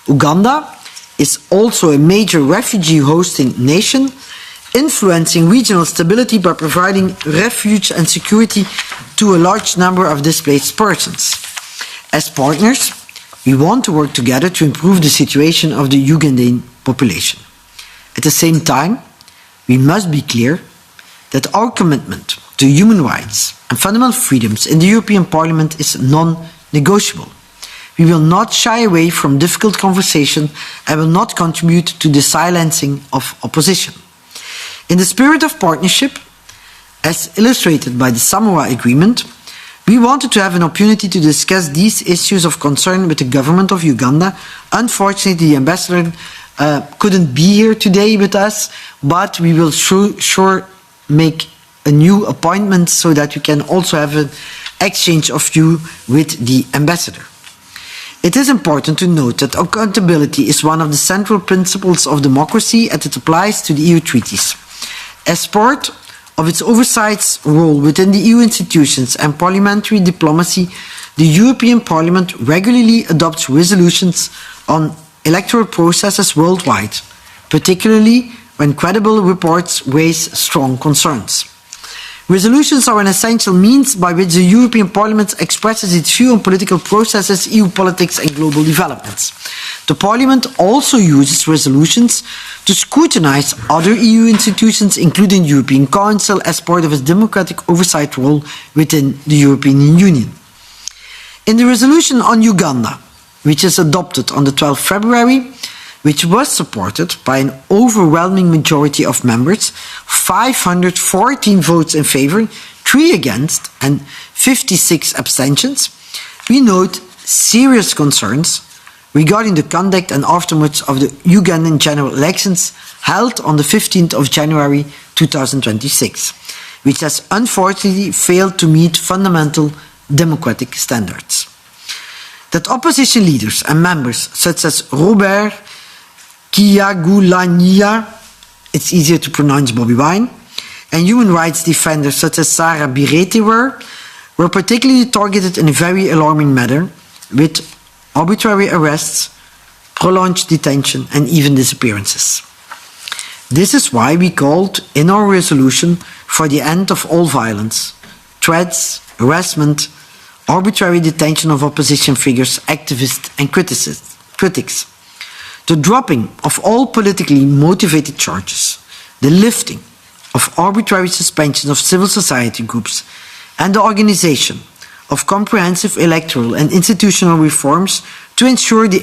Uganda is also a major refugee hosting nation, influencing regional stability by providing refuge and security to a large number of displaced persons. As partners, we want to work together to improve the situation of the Ugandan population. At the same time, we must be clear that our commitment to human rights and fundamental freedoms in the European Parliament is non-negotiable. We will not shy away from difficult conversation and will not contribute to the silencing of opposition. In the spirit of partnership, as illustrated by the Samoa Agreement, we wanted to have an opportunity to discuss these issues of concern with the government of Uganda. Unfortunately, the ambassador couldn't be here today with us, but we will sure make a new appointment so that we can also have an exchange of view with the ambassador. It is important to note that accountability is one of the central principles of democracy and it applies to the EU treaties. As part of its oversight role within the EU institutions and parliamentary diplomacy, the European Parliament regularly adopts resolutions on electoral processes worldwide, particularly when credible reports raise strong concerns. Resolutions are an essential means by which the European Parliament expresses its view on political processes, EU politics and global developments. The Parliament also uses resolutions to scrutinize other EU institutions, including the European Council, as part of its democratic oversight role within the European Union. In the resolution on Uganda, which is adopted on the 12th February, which was supported by an overwhelming majority of members, 514 votes in favour, 3 against and 56 abstentions, we note serious concerns regarding the conduct and aftermath of the Ugandan general elections held on the 15th of January 2026, which has unfortunately failed to meet fundamental democratic standards. That opposition leaders and members such as Robert Kyagulanyi, it's easier to pronounce Bobi, and human rights defenders such as Sarah Birete were particularly targeted in a very alarming manner, with arbitrary arrests, prolonged detention and even disappearances. This is why we called in our resolution for the end of all violence, threats, harassment, arbitrary detention of opposition figures, activists and critics, the dropping of all politically motivated charges, the lifting of arbitrary suspension of civil society groups, and the organization of comprehensive electoral and institutional reforms to ensure the